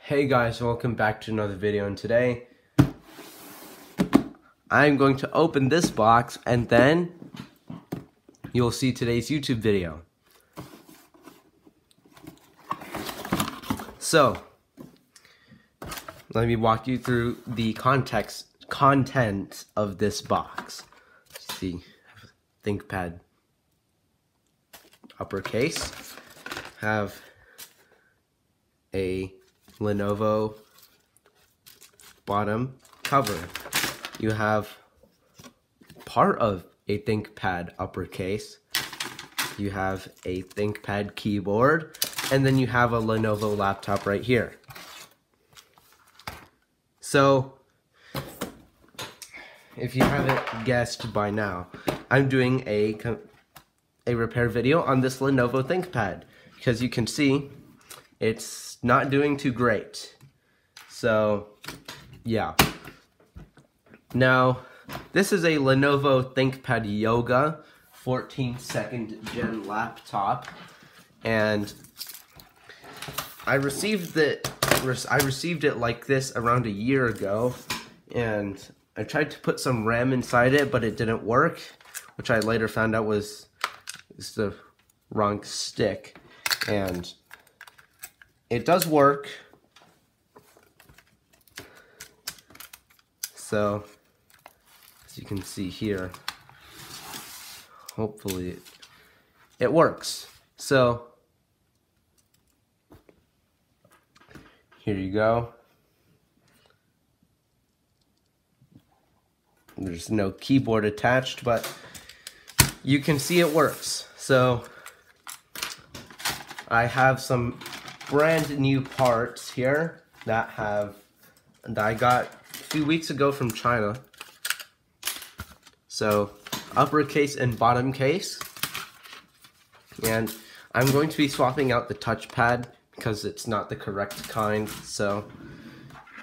Hey guys, welcome back to another video, and today I'm going to open this box and then you'll see today's YouTube video. So, let me walk you through the content of this box. Let's see, Thinkpad uppercase, have a Lenovo bottom cover. You have part of a Thinkpad uppercase. You have a Thinkpad keyboard, and then you have a Lenovo laptop right here. So, if you haven't guessed by now, I'm doing a repair video on this Lenovo Thinkpad because you can see it's not doing too great. So, yeah. Now, this is a Lenovo Thinkpad Yoga 14th gen laptop, and I received it like this around a year ago, and I tried to put some RAM inside it, but it didn't work, which I later found out was the wrong stick, and it does work. So, as you can see here, hopefully it works. So, here you go. There's no keyboard attached, but you can see it works. So, I have some brand new parts here that I got a few weeks ago from China. So, uppercase and bottom case. And I'm going to be swapping out the touchpad because it's not the correct kind. So,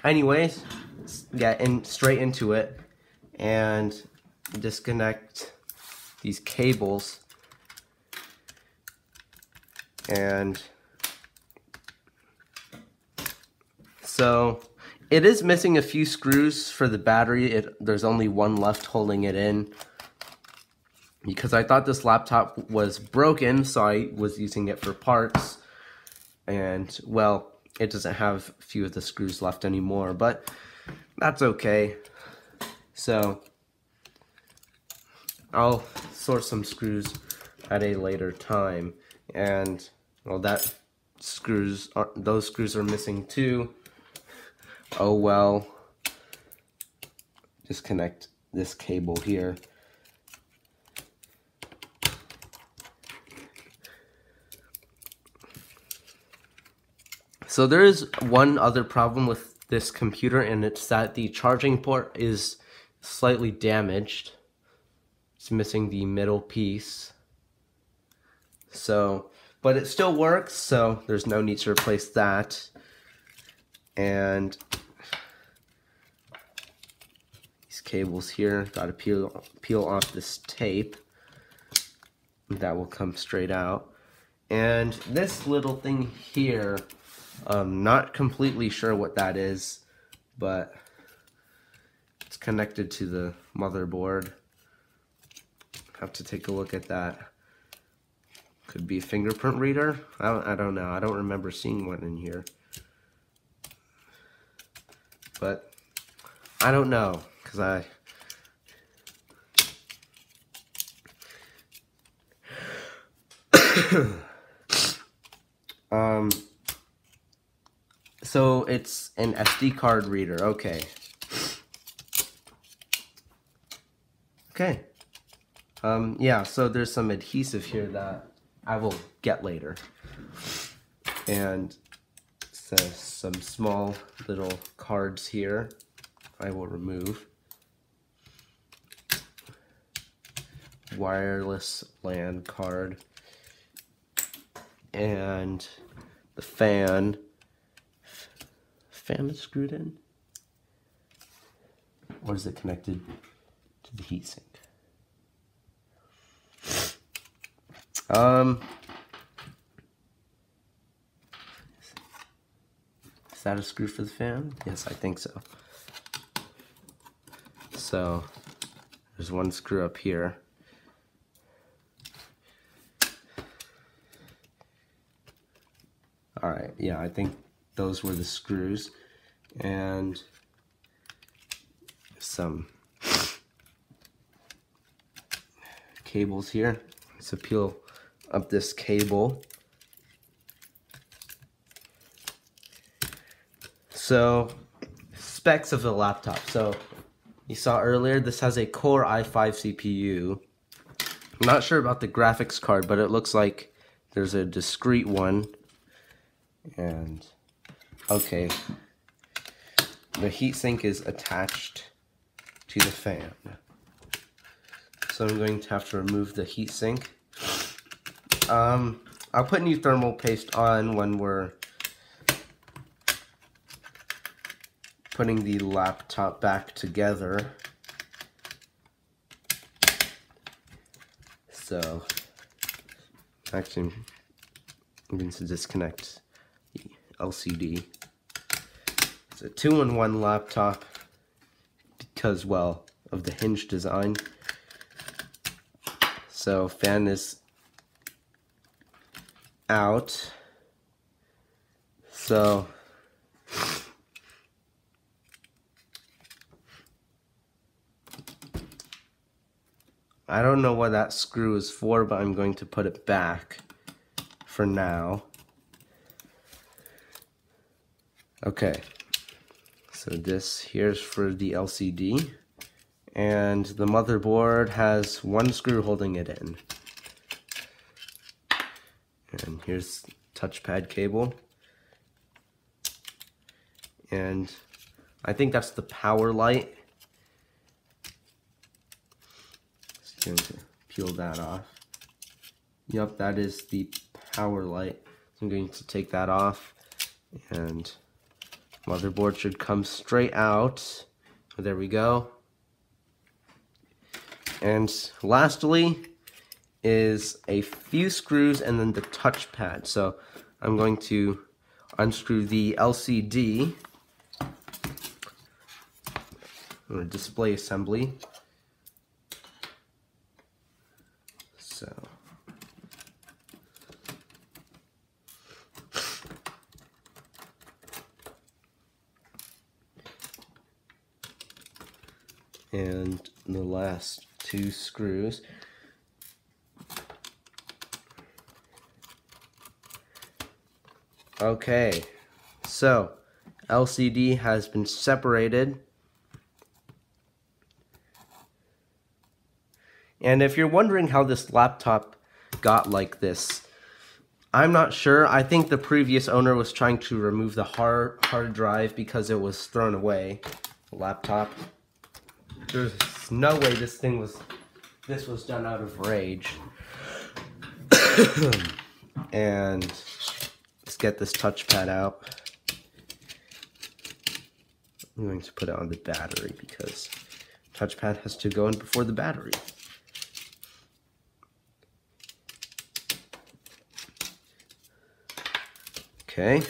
anyways, let's get straight into it and disconnect these cables. And so, it is missing a few screws for the battery. There's only one left holding it in, because I thought this laptop was broken, so I was using it for parts. And, well, it doesn't have a few of the screws left anymore, but that's okay. So, I'll source some screws at a later time. And, well, those screws are missing too. Oh well. Disconnect this cable here. So there is one other problem with this computer, and it's that the charging port is slightly damaged. It's missing the middle piece. So, but it still works, so there's no need to replace that. And these cables here, gotta peel off this tape. That will come straight out. And this little thing here, not completely sure what that is, but it's connected to the motherboard. Have to take a look at that. Could be a fingerprint reader. I don't know. I don't remember seeing one in here. But I don't know, because so it's an SD card reader. Okay. Yeah, so there's some adhesive here that I will get later. And so some small little cards here I will remove. Wireless LAN card. And the fan. Fan is screwed in? Or is it connected to the heatsink? Is that a screw for the fan? Yes, I think so. So there's one screw up here. Alright, yeah, I think those were the screws. And some cables here. So peel up this cable. So, specs of the laptop. So, you saw earlier, this has a Core i5 CPU. I'm not sure about the graphics card, but it looks like there's a discrete one. And, okay, the heatsink is attached to the fan. So I'm going to have to remove the heatsink. I'll put new thermal paste on when we're putting the laptop back together. So, actually, I'm going to disconnect the LCD. It's a 2-in-1 laptop because, well, of the hinge design. So, fan is out. So, I don't know what that screw is for, but I'm going to put it back for now. Okay, so this here's for the LCD, and the motherboard has one screw holding it in. And here's touchpad cable. And I think that's the power light. Just going to peel that off. Yep, that is the power light. So I'm going to take that off, and motherboard should come straight out. There we go. And lastly is a few screws and then the touchpad. So I'm going to unscrew the LCD or display assembly. So and the last two screws. Okay, so LCD has been separated. And if you're wondering how this laptop got like this, I'm not sure. I think the previous owner was trying to remove the hard drive because it was thrown away. The laptop. There's no way this was done out of rage. And let's get this touchpad out. I'm going to put it on the battery because touchpad has to go in before the battery. Okay,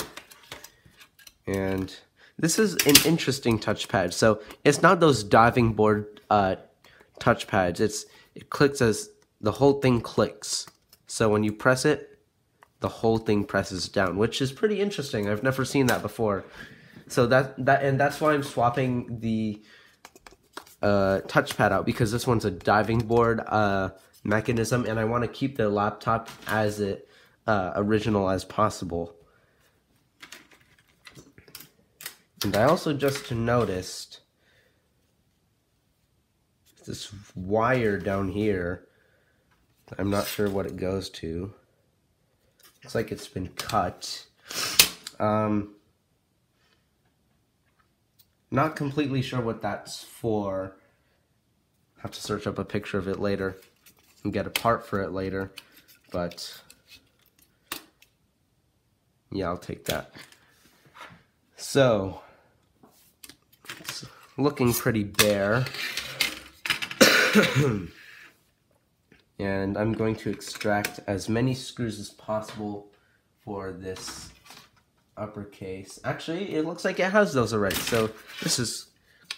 and this is an interesting touchpad. So it's not those diving board touchpads. It clicks as the whole thing clicks. So when you press it, the whole thing presses down, which is pretty interesting. I've never seen that before. So that's why I'm swapping the touchpad out, because this one's a diving board mechanism, and I want to keep the laptop as original as possible. And I also just noticed this wire down here. I'm not sure what it goes to. Looks like it's been cut. Not completely sure what that's for. Have to search up a picture of it later and get a part for it later. But yeah, I'll take that. So it's looking pretty bare. And I'm going to extract as many screws as possible for this uppercase. Actually, it looks like it has those already, so this is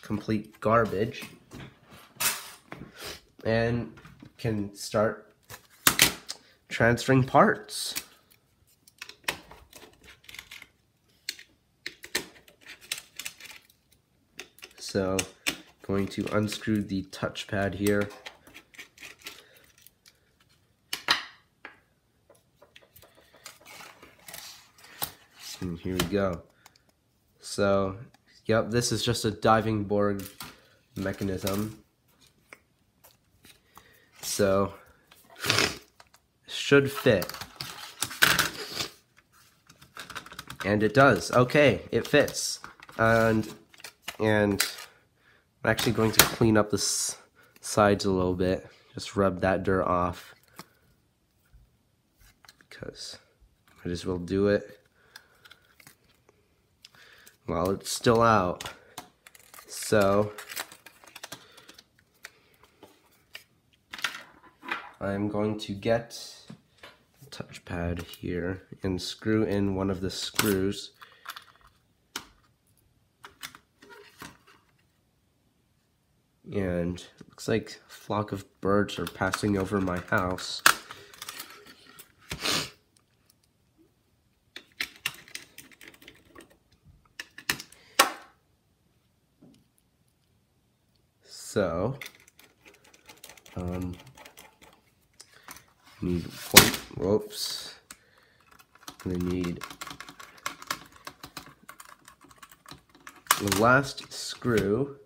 complete garbage. And can start transferring parts. So, going to unscrew the touchpad here. And here we go. So, yep, this is just a diving board mechanism. So, should fit. And it does. Okay, it fits. And I'm actually going to clean up the sides a little bit. Just rub that dirt off. Because might as well do it while it's still out. So I'm going to get the touchpad here and screw in one of the screws. And it looks like a flock of birds are passing over my house. So, need one, whoops, I need the last screw.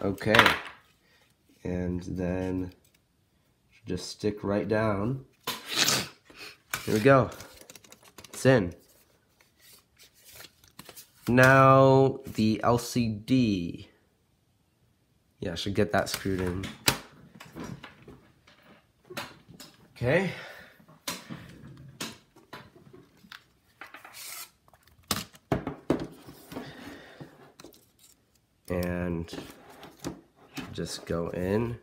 Okay, and then just stick right down. Here we go, it's in. Now the LCD. Yeah, I should get that screwed in. Okay. And just go in.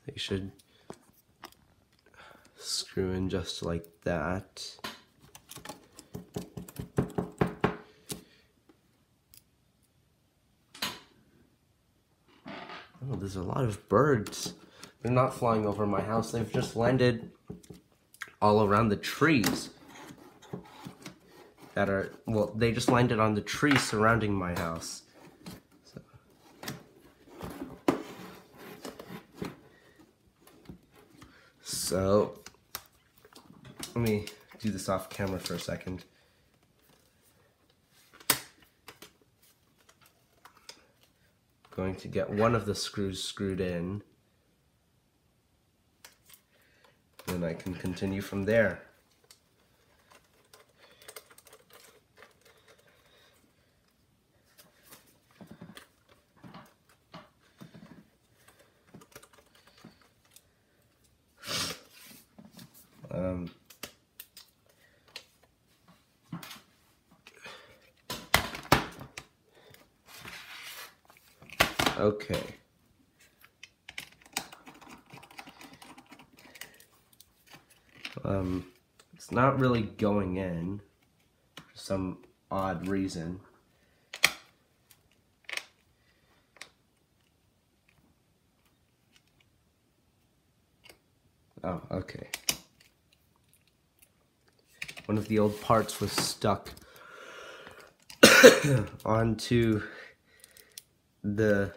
They should screw in just like that. Oh, there's a lot of birds. They're not flying over my house. They've just landed all around the trees. That are, well, they just landed on the trees surrounding my house. So, let me do this off camera for a second. Going to get one of the screws screwed in. And I can continue from there. Okay. It's not really going in for some odd reason. Oh, okay. One of the old parts was stuck onto the,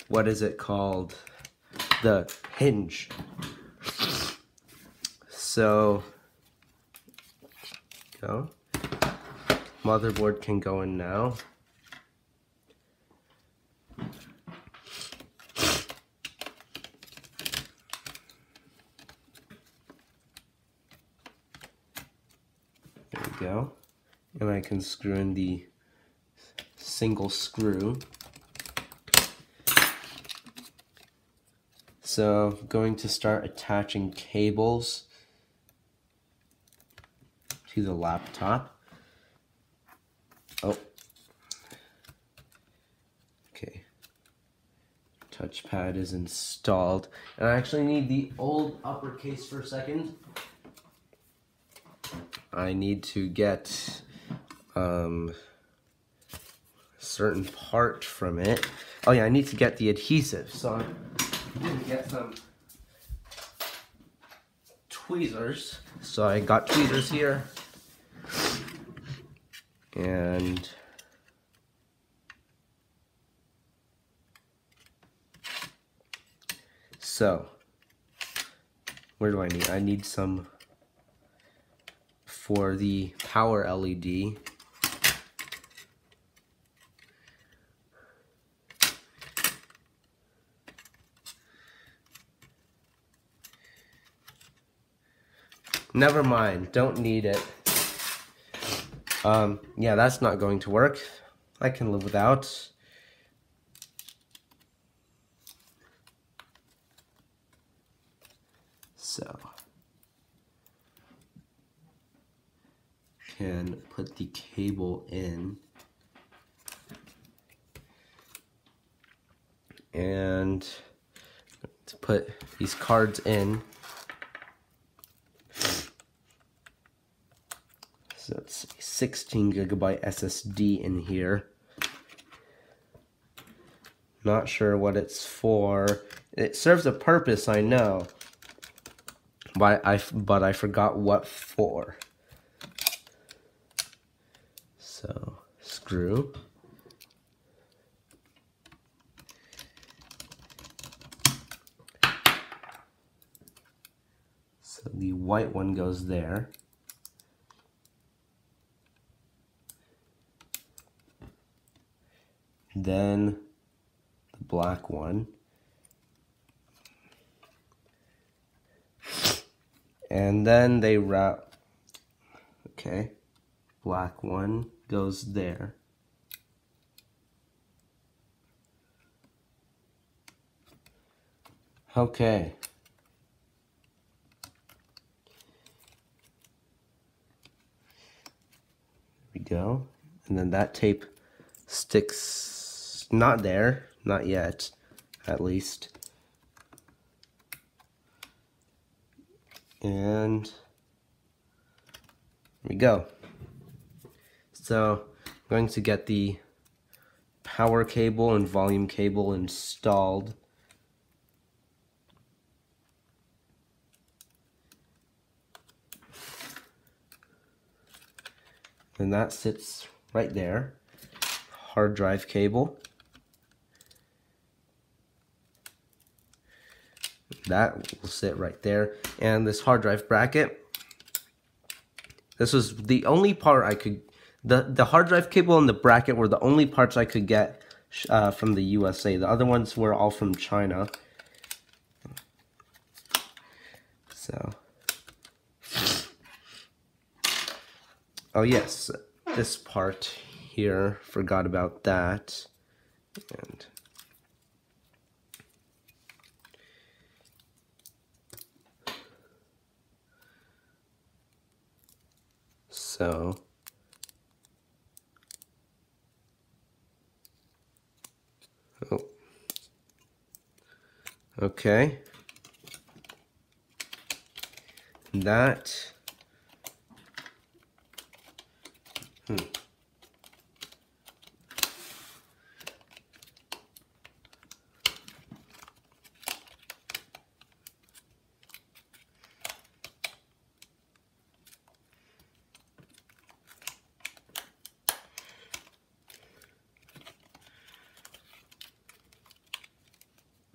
what is it called? The hinge. So, go. Motherboard can go in now. There we go. And I can screw in the single screw. So I'm going to start attaching cables. to the laptop. Oh. Okay. Touchpad is installed. And I actually need the old uppercase for a second. I need to get a certain part from it. Oh yeah, I need to get the adhesive. So I'm gonna get some tweezers. So I got tweezers here. And so where do I need? I need some for the power LED. Never mind, don't need it. Yeah, that's not going to work. I can live without. So, can put the cable in. And to put these cards in. So it's 16 gigabyte SSD in here. Not sure what it's for. It serves a purpose, I know. But I forgot what for. So, screw. So the white one goes there. Then the black one. And then they wrap. Okay. Black one goes there. Okay. There we go. And then that tape sticks, not there, not yet, at least. And there we go. So I'm going to get the power cable and volume cable installed. And that sits right there. Hard drive cable. That will sit right there. And this hard drive bracket. This was the only part I could... The hard drive cable and the bracket were the only parts I could get from the USA. The other ones were all from China. So... Oh yes, this part here, forgot about that. And so okay. That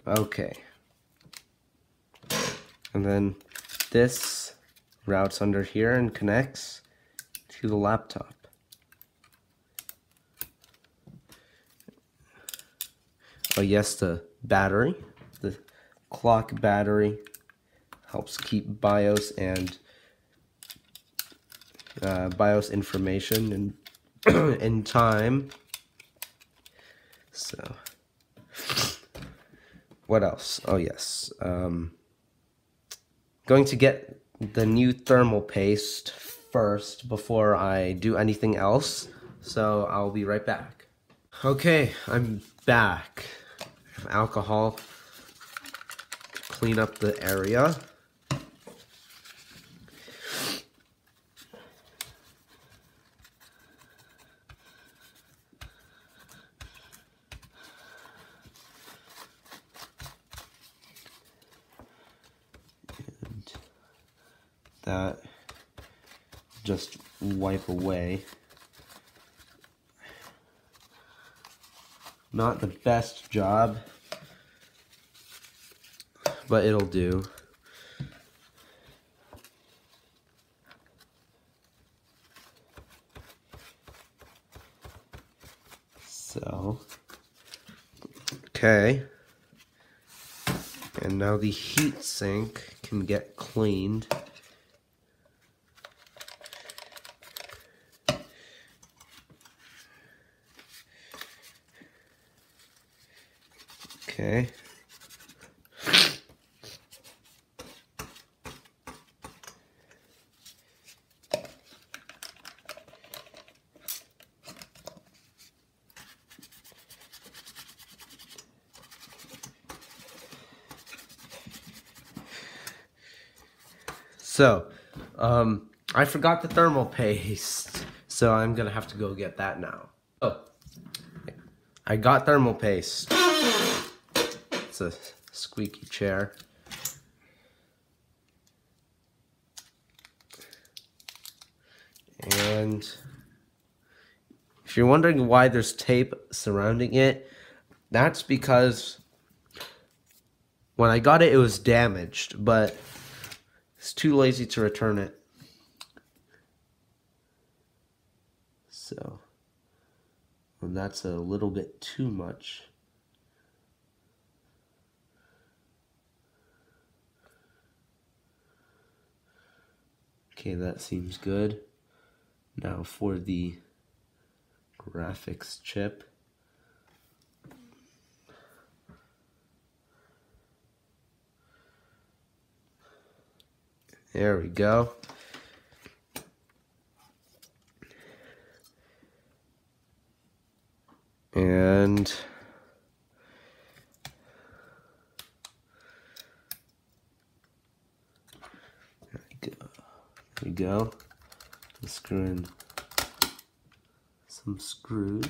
okay. And then this routes under here and connects to the laptop. Oh yes, the battery, the clock battery helps keep BIOS and BIOS information in time. So what else? Oh yes, going to get the new thermal paste first before I do anything else, so I'll be right back. Okay, I'm back. I have alcohol to clean up the area. And that just wipe away. Not the best job, but it'll do. So, okay. And now the heat sink can get cleaned. Okay. So, I forgot the thermal paste, so I'm gonna have to go get that now. Oh, I got thermal paste. It's a squeaky chair. And if you're wondering why there's tape surrounding it, that's because when I got it, it was damaged, but it's too lazy to return it. So, and that's a little bit too much. Okay, that seems good. Now for the graphics chip. There we go. And there we go. Let's screw in some screws.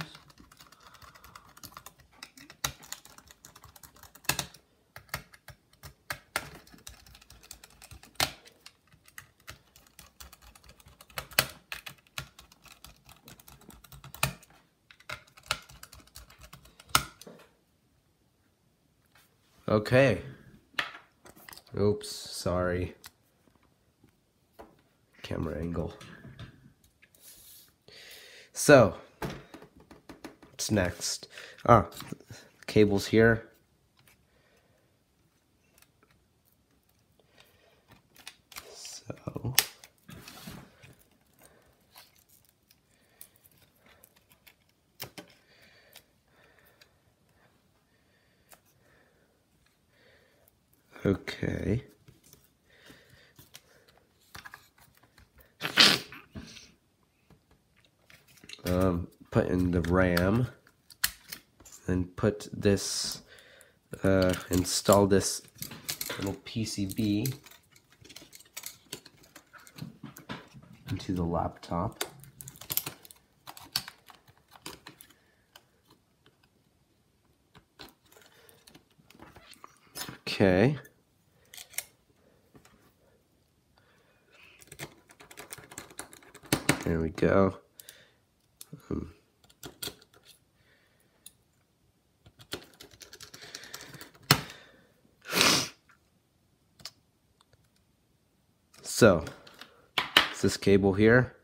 Okay. Oops, sorry. Camera angle. So, what's next? Cables here. So, okay. Put in the RAM, and put this, install this little PCB into the laptop. Okay. There we go. So, it's this cable here.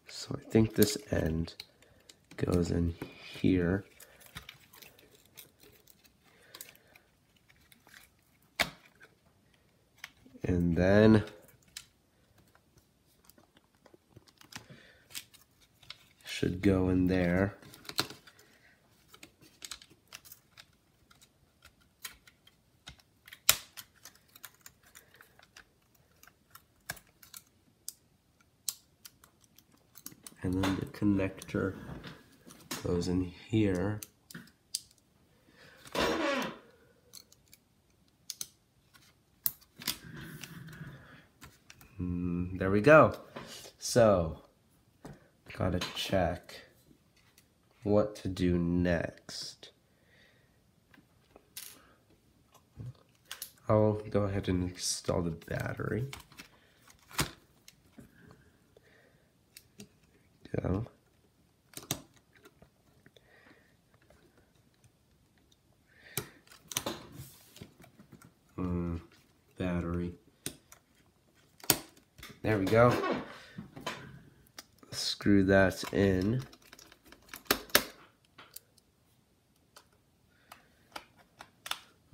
So I think this end goes in here. And then should go in there. And then the connector goes in here. There we go. So, gotta check what to do next. I'll go ahead and install the battery. Go. Battery. There we go. Screw that in.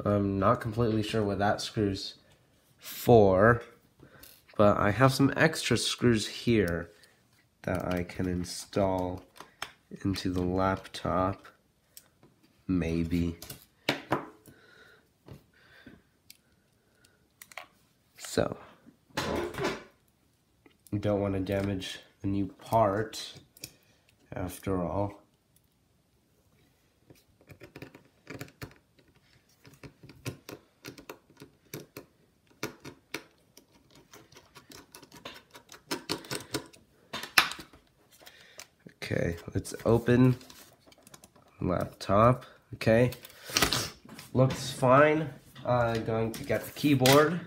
I'm not completely sure what that screw's for, but I have some extra screws here that I can install into the laptop, maybe. So, you don't want to damage the new part, after all. Okay, let's open laptop. Okay, looks fine. Going to get the keyboard,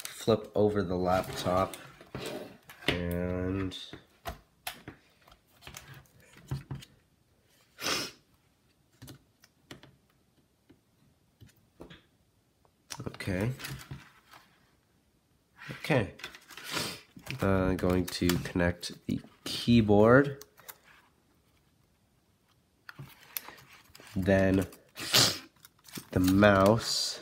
flip over the laptop, and okay. Going to connect the keyboard, then the mouse.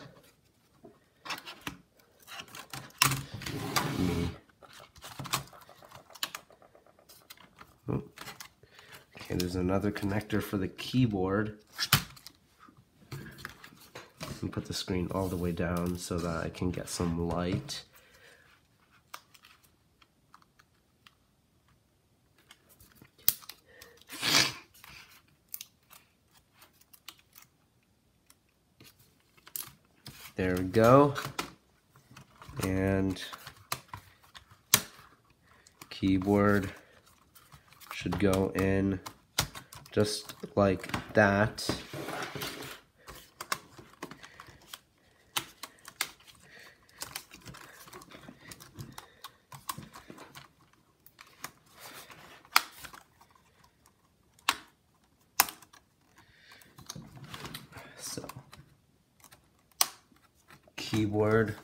Okay, there's another connector for the keyboard. And put the screen all the way down so that I can get some light. There we go. And keyboard should go in just like that. So, keyboard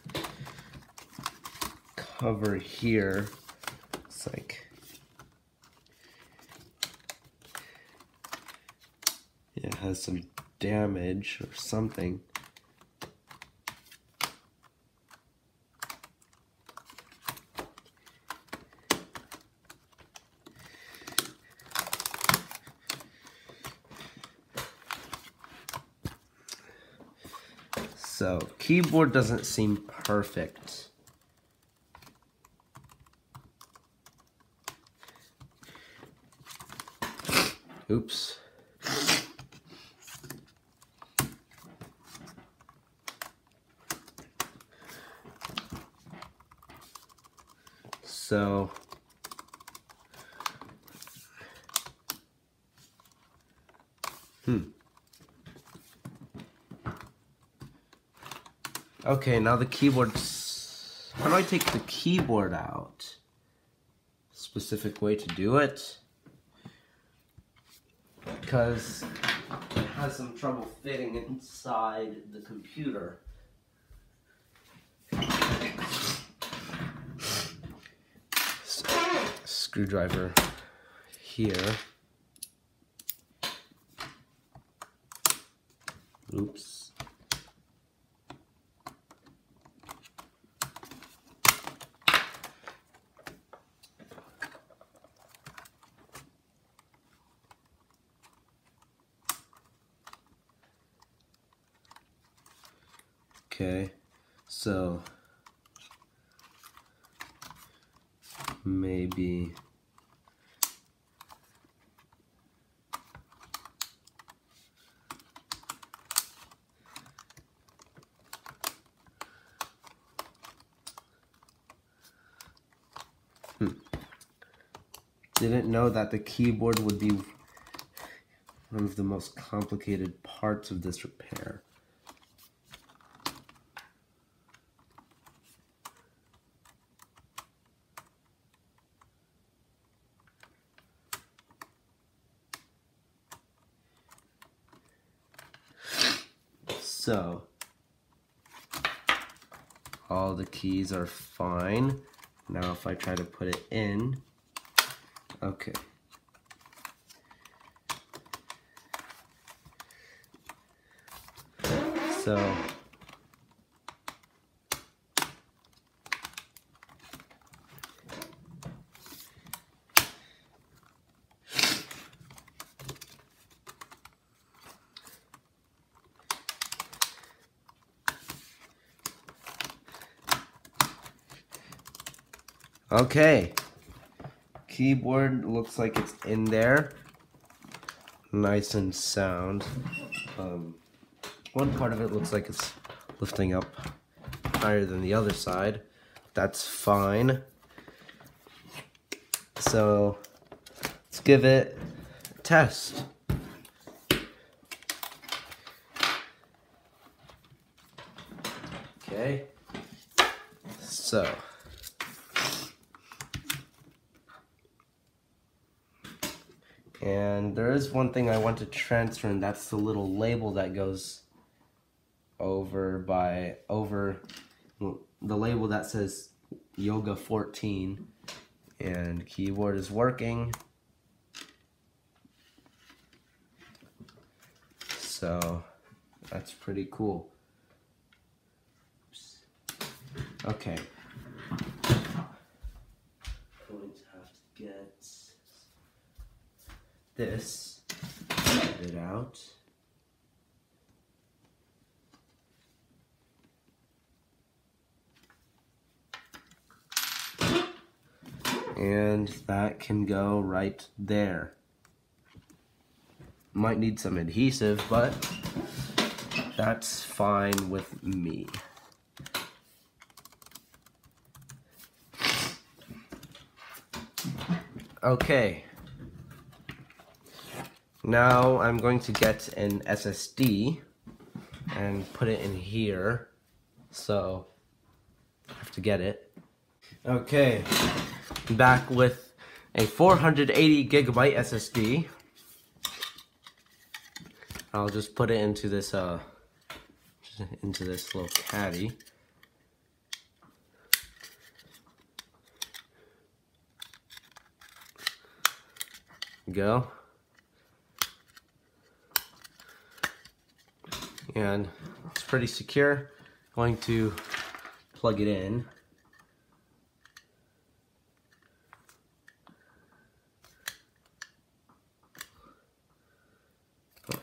cover here. It's like it has some damage or something. So, keyboard doesn't seem perfect. Oops. So, okay, now the keyboard's... How do I take the keyboard out? Specific way to do it? Because it has some trouble fitting inside the computer. So, screwdriver here. Oops. Okay, so maybe Didn't know that the keyboard would be one of the most complicated parts of this repair. So, all the keys are fine. Now if I try to put it in, okay. So, okay, keyboard looks like it's in there, nice and sound. One part of it looks like it's lifting up higher than the other side. That's fine. So let's give it a test. Okay, so and there is one thing I want to transfer, and that's the little label that goes over the label that says Yoga 14, and keyboard is working. So that's pretty cool. Oops. Okay. I'm going to have to get this, get it out. And that can go right there. Might need some adhesive, but that's fine with me. Okay. Now I'm going to get an SSD and put it in here. So I have to get it. Okay. Back with a 480 gigabyte SSD. I'll just put it into this little caddy. Go. And it's pretty secure. Going to plug it in.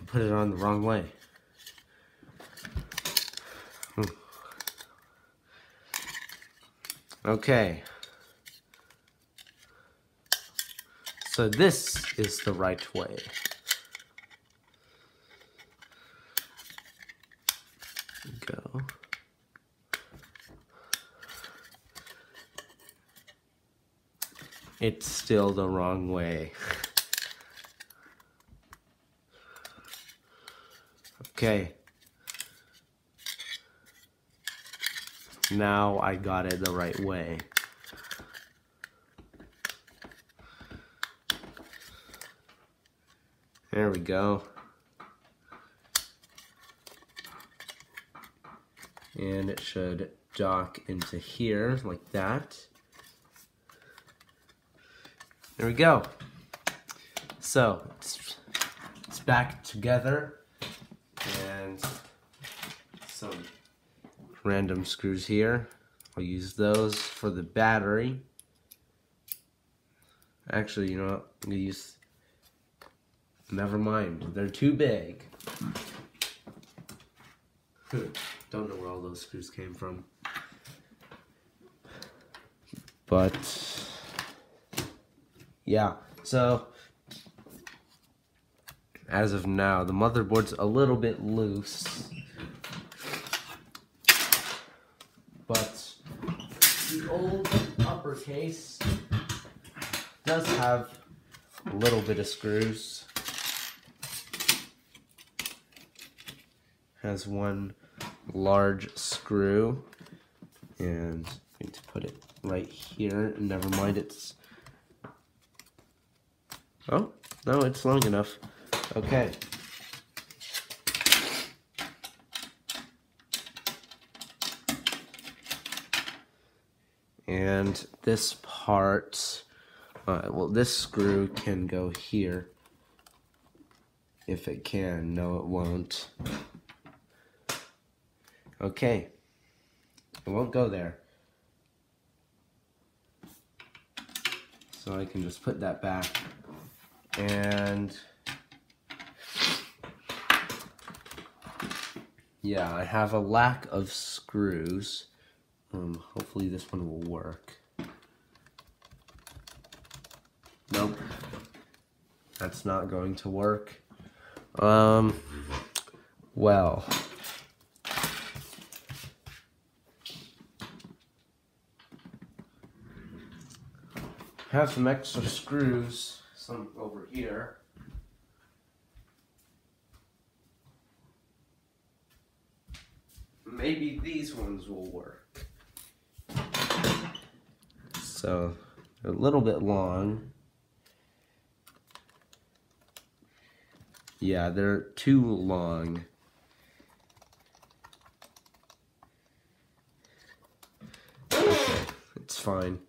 Put it on the wrong way. Okay. So this is the right way. Go. It's still the wrong way. Okay. Now I got it the right way. There we go. And it should dock into here like that. There we go. So it's back together. And some random screws here. I'll use those for the battery. Actually, you know what? I'm gonna use. Never mind. They're too big. Don't know where all those screws came from. But yeah. So as of now, the motherboard's a little bit loose, but the old uppercase does have a little bit of screws. Has one large screw, and I'm going to put it right here. Never mind, it's... Oh, no, it's long enough. Okay. And this part, well, this screw can go here. If it can, no it won't. Okay, it won't go there. So I can just put that back. And yeah, I have a lack of screws. Hopefully this one will work. Nope, that's not going to work. Well, I have some extra screws, some over here. Maybe these ones will work. So, they're a little bit long. Yeah, they're too long. Okay, it's fine.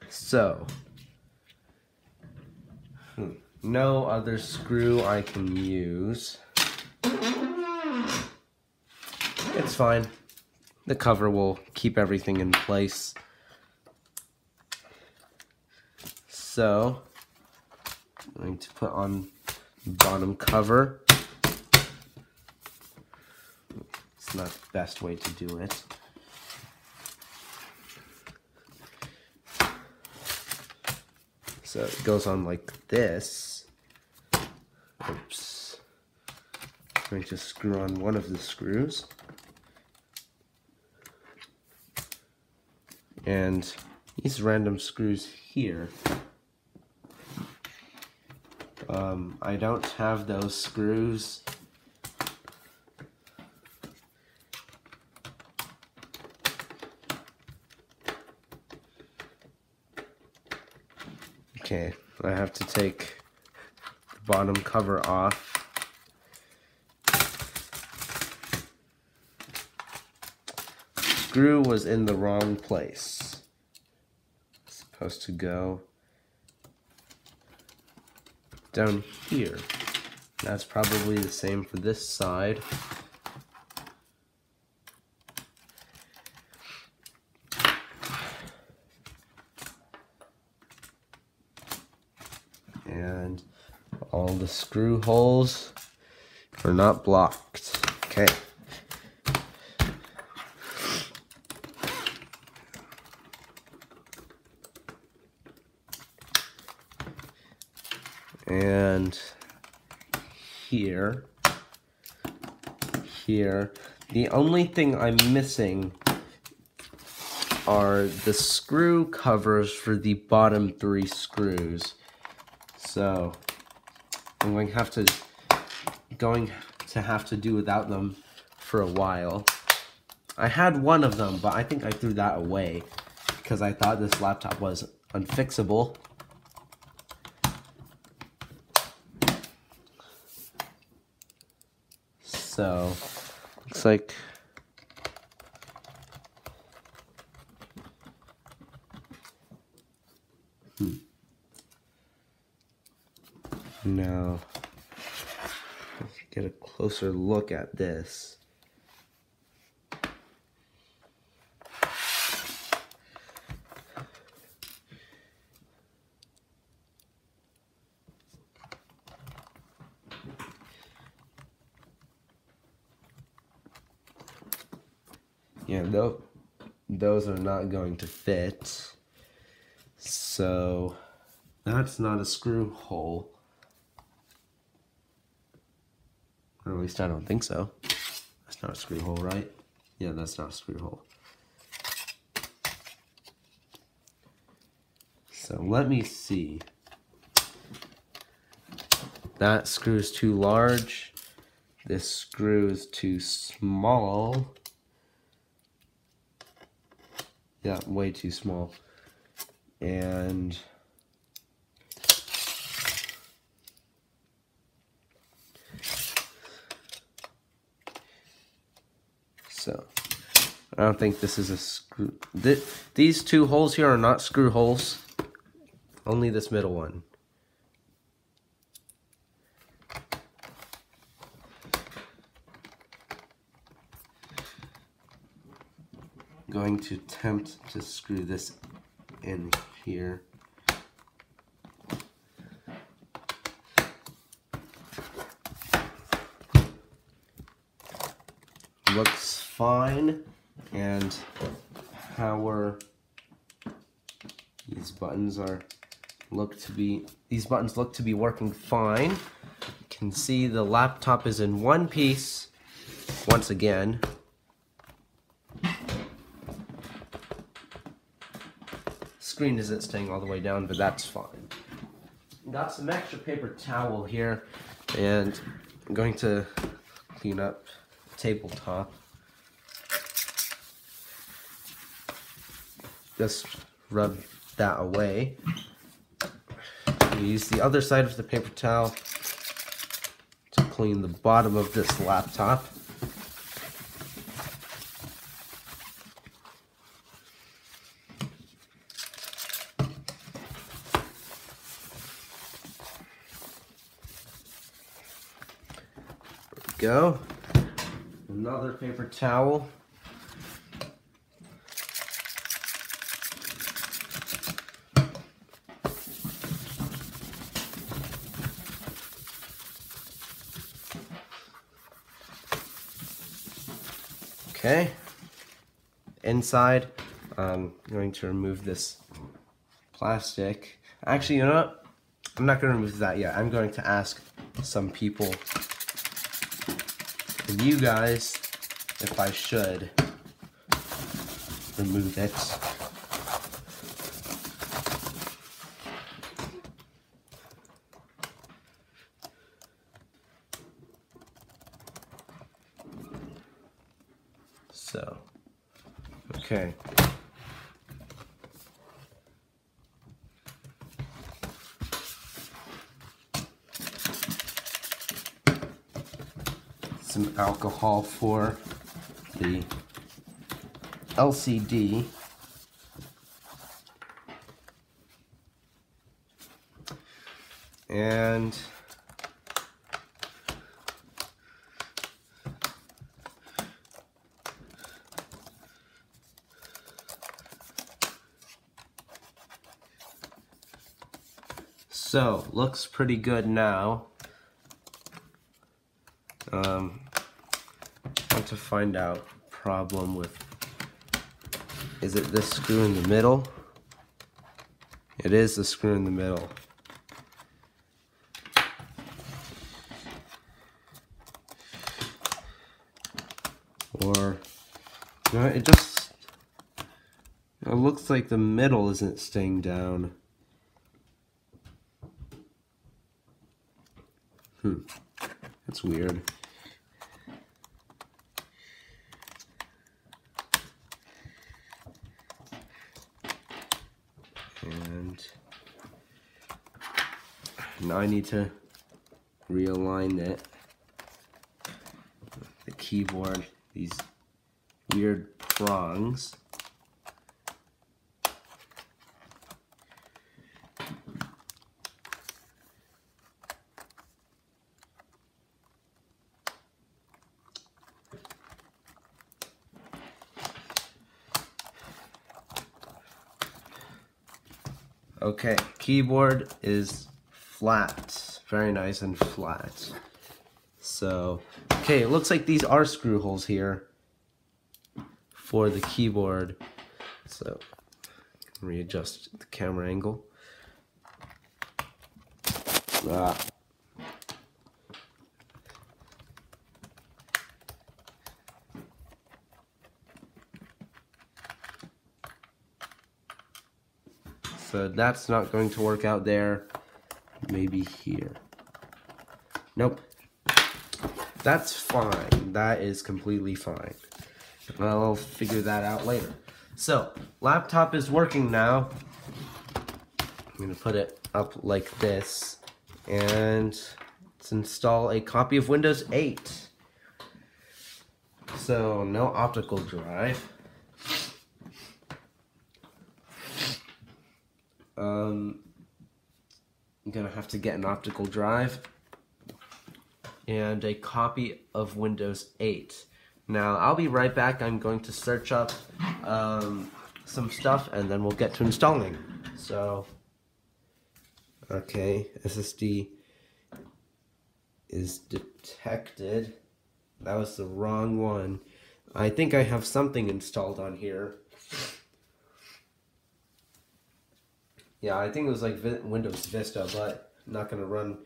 So, no other screw I can use. It's fine. The cover will keep everything in place. So, I'm going to put on the bottom cover. It's not the best way to do it. So it goes on like this. Oops. I'm going to screw on one of the screws. And these random screws here, I don't have those screws. Okay, I have to take the bottom cover off. Screw was in the wrong place. It's supposed to go down here. That's probably the same for this side. And all the screw holes are not blocked. Okay. And here, the only thing I'm missing are the screw covers for the bottom 3 screws. So I'm going to have to do without them for a while. I had one of them, but I think I threw that away because I thought this laptop was unfixable. So, looks like now let's get a closer look at this. Yeah, those are not going to fit. So that's not a screw hole. Or at least I don't think so. That's not a screw hole, right? Yeah, that's not a screw hole. So let me see. That screw is too large. This screw is too small. Yeah, way too small. And so I don't think this is a screw. These two holes here are not screw holes. Only this middle one. I'm going to attempt to screw this in here. Looks fine, and these buttons look to be working fine. You can see the laptop is in one piece once again. Screen isn't staying all the way down, but that's fine. Got some extra paper towel here, and I'm going to clean up the tabletop. Just rub that away. Use the other side of the paper towel to clean the bottom of this laptop. Go. Another paper towel. Okay. Inside, I'm going to remove this plastic. Actually, you know what? I'm not going to remove that yet. I'm going to ask some people, and you guys, if I should remove it. So, okay. Some alcohol for the LCD. And so, looks pretty good now. Want to find out problem with, is it this screw in the middle? It is the screw in the middle. Or, no, it looks like the middle isn't staying down. That's weird. And now I need to realign it. The keyboard, these weird prongs. Okay, keyboard is flat, very nice and flat. So, okay, it looks like these are screw holes here for the keyboard. So, readjust the camera angle. So that's not going to work out there. Maybe here. Nope. That's fine. That is completely fine. I'll figure that out later. So, laptop is working now. I'm going to put it up like this. And let's install a copy of Windows 8. So, no optical drive. I'm gonna have to get an optical drive and a copy of Windows 8. Now, I'll be right back. I'm going to search up some stuff and then we'll get to installing. So, okay, SSD is detected. That was the wrong one. I think I have something installed on here. Yeah, I think it was like Windows Vista, but not going to run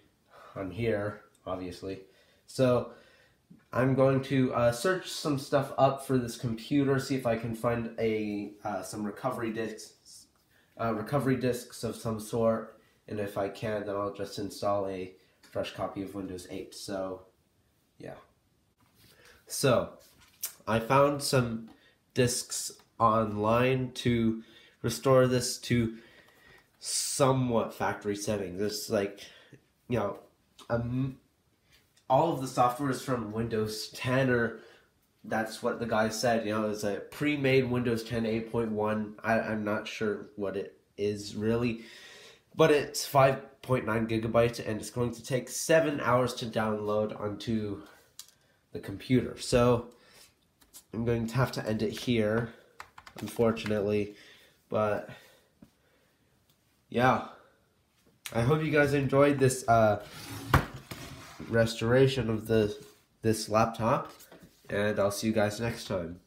on here, obviously. So I'm going to search some stuff up for this computer, see if I can find some recovery disks of some sort, and if I can, then I'll just install a fresh copy of Windows 8. So, yeah. So, I found some disks online to restore this to somewhat factory settings. It's like, you know, all of the software is from Windows 10, or that's what the guy said. You know, it's a pre-made Windows 10 8.1. I'm not sure what it is really, but it's 5.9 gigabytes, and it's going to take 7 hours to download onto the computer. So I'm going to have to end it here, unfortunately, but yeah, I hope you guys enjoyed this restoration of this laptop, and I'll see you guys next time.